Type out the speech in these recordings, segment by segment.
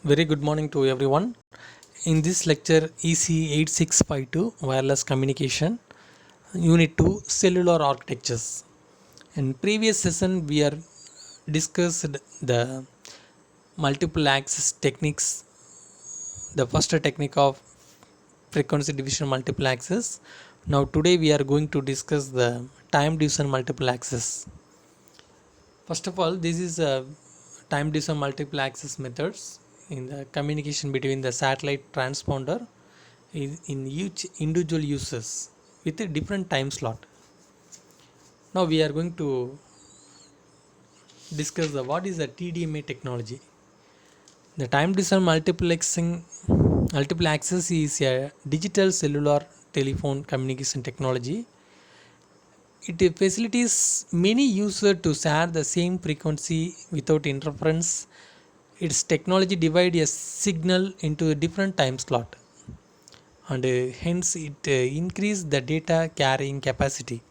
Very good morning to everyone. In this lecture, EC8652 Wireless Communication, Unit 2 Cellular Architectures. In previous session, we are discussed the multiple access techniques, the first technique of frequency division multiple access. Now today we are going to discuss the time division multiple access. First of all, this is a time division multiple access methods in the communication between the satellite transponder in each individual users with a different time slot. Now we are going to discuss what is the TDMA technology. The time division multiple access is a digital cellular telephone communication technology. It facilitates many users to share the same frequency without interference. Its technology divides a signal into a different time slot, and hence it increase the data carrying capacity.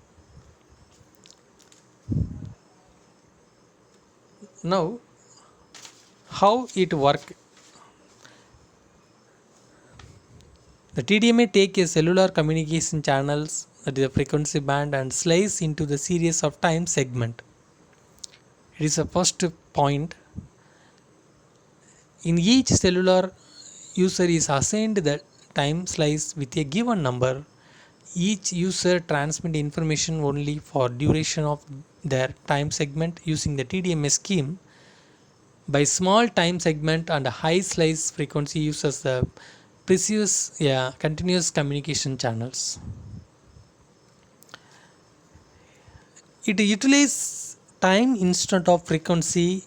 Now how it work? The TDMA take a cellular communication channels at the frequency band and slice into the series of time segment. It is the first point. In each cellular user is assigned the time slice with a given number. Each user transmit information only for duration of their time segment using the TDMA scheme. By small time segment and high slice frequency uses the precious continuous communication channels. It utilizes time instead of frequency,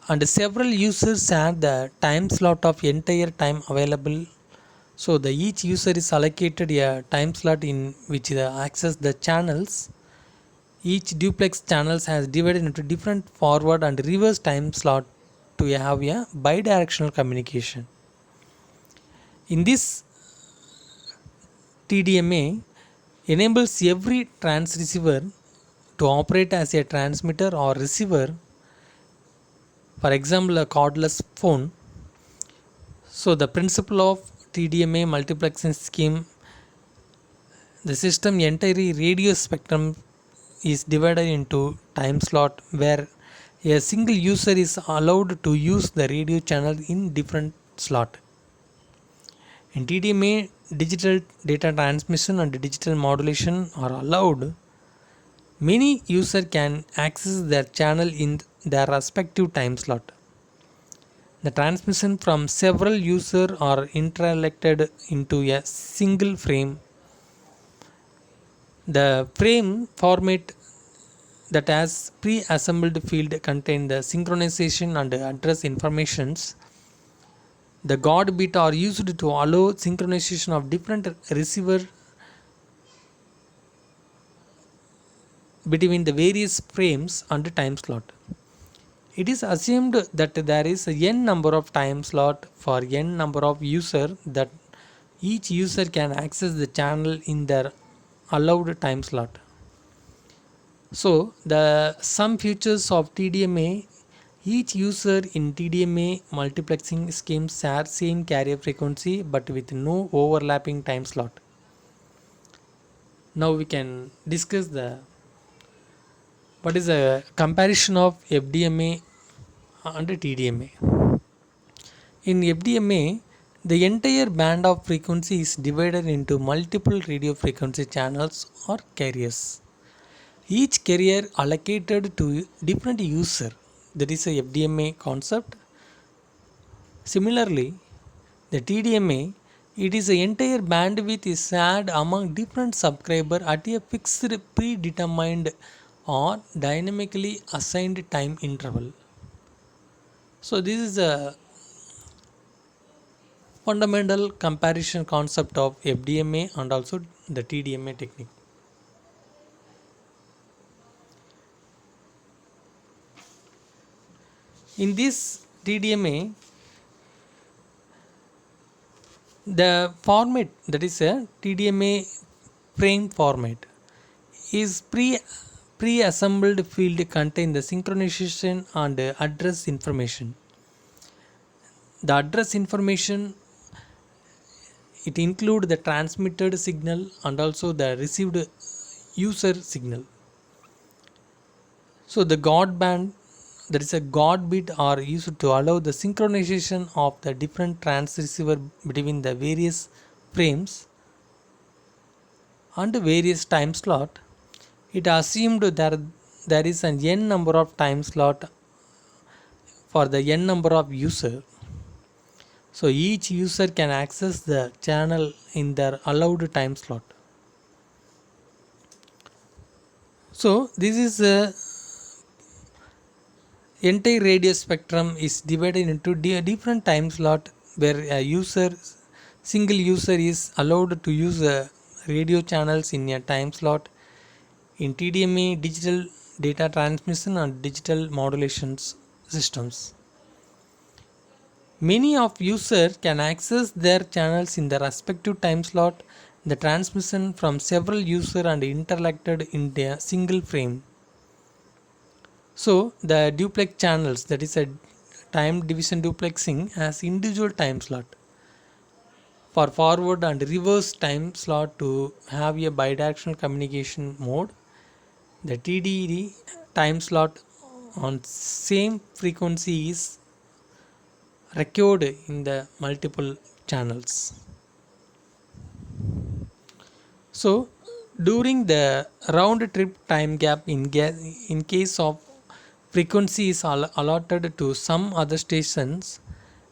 and several users share the time slot of entire time available. So the each user is allocated a time slot in which they access the channels. Each duplex channels has divided into different forward and reverse time slot to have a bidirectional communication. In this, TDMA enables every transceiver to operate as a transmitter or receiver. For example, a cordless phone. So the principle of TDMA multiplexing scheme, the system entire radio spectrum is divided into time slot where a single user is allowed to use the radio channel in different slot. In TDMA, digital data transmission and digital modulation are allowed. Many users can access their channel in their respective time slot. The transmission from several users are interconnected into a single frame. The frame format that has pre-assembled field contain the synchronization and address informations. The God bit are used to allow synchronization of different receiver between the various frames and time slot. It is assumed that there is n number of time slot for n number of user that each user can access the channel in their allowed time slot. So the some features of TDMA, each user in TDMA multiplexing scheme share same carrier frequency but with no overlapping time slot. Now we can discuss the what is a comparison of FDMA and TDMA. In FDMA, the entire band of frequency is divided into multiple radio frequency channels or carriers. Each carrier allocated to different user. That is a FDMA concept. Similarly, the TDMA, it is the entire bandwidth is shared among different subscriber at a fixed predetermined or dynamically assigned time interval. So this is a fundamental comparison concept of FDMA and also the TDMA technique. In this TDMA, the format that is a TDMA frame format is pre-assembled field contain the synchronization and address information. The address information, it include the transmitted signal and also the received user signal. So the God band, that is a God bit, are used to allow the synchronization of the different transceiver between the various frames and various time slot. It assumed that there is an n number of time slot for the n number of user. So each user can access the channel in their allowed time slot. So this is a entire radio spectrum is divided into different time slot where a single user is allowed to use radio channels in a time slot in TDMA, digital data transmission and digital modulations systems. Many of users can access their channels in their respective time slot. The transmission from several users and interacted in a single frame. So the duplex channels, that is a time division duplexing, has individual time slot. For forward and reverse time slot to have a bidirectional communication mode, the TDD time slot on same frequency is required in the multiple channels. So during the round trip time gap in case of frequency is allotted to some other stations,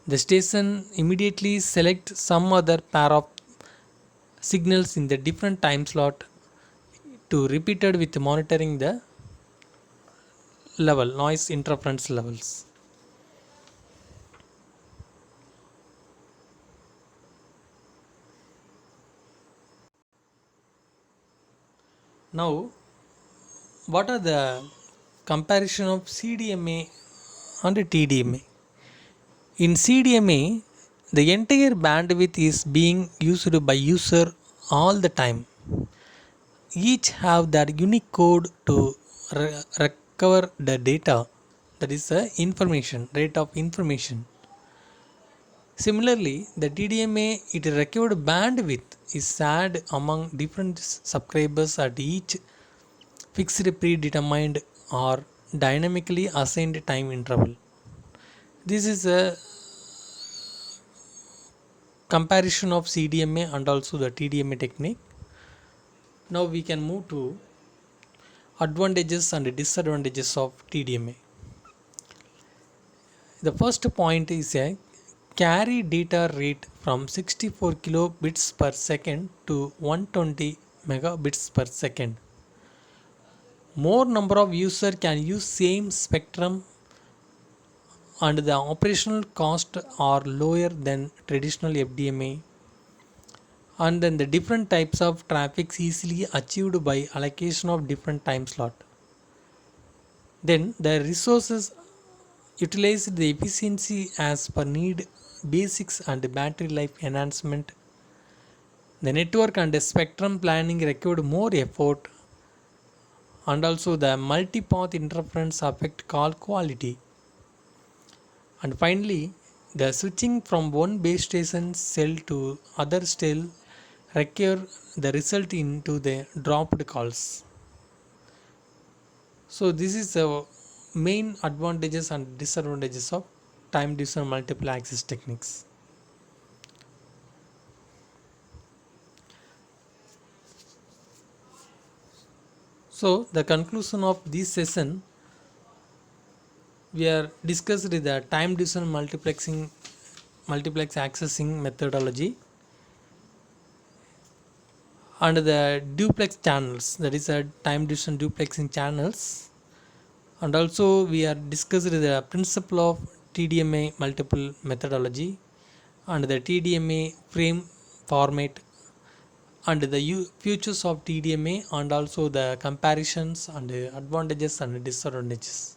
the station immediately select some other pair of signals in the different time slot to repeated with monitoring the noise interference levels. Now, what are the comparison of CDMA and TDMA? In CDMA, the entire bandwidth is being used by user all the time. Each have their unique code to recover the data, that is the information, rate of information. Similarly, the TDMA, it recovered bandwidth is shared among different subscribers at each fixed predetermined or dynamically assigned time interval. This is a comparison of CDMA and also the TDMA technique. Now we can move to advantages and disadvantages of TDMA. The first point is a carry data rate from 64 kilobits per second to 120 megabits per second. More number of users can use same spectrum and the operational cost are lower than traditional FDMA, and then the different types of traffic easily achieved by allocation of different time slot. Then the resources utilized the efficiency as per need, basics and battery life enhancement. The network and the spectrum planning required more effort, and also the multipath interference affect call quality. And finally, the switching from one base station cell to other cell require the result into the dropped calls. So this is the main advantages and disadvantages of time division multiple access techniques. So the conclusion of this session, we are discussed the time division multiplex accessing methodology and the duplex channels, that is a time division duplexing channels, and also we are discussed the principle of TDMA multiple methodology and the TDMA frame format and the features of TDMA and also the comparisons and the advantages and disadvantages.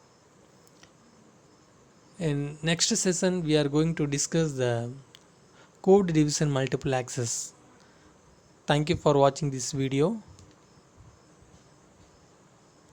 In next session we are going to discuss the code division multiple access. Thank you for watching this video.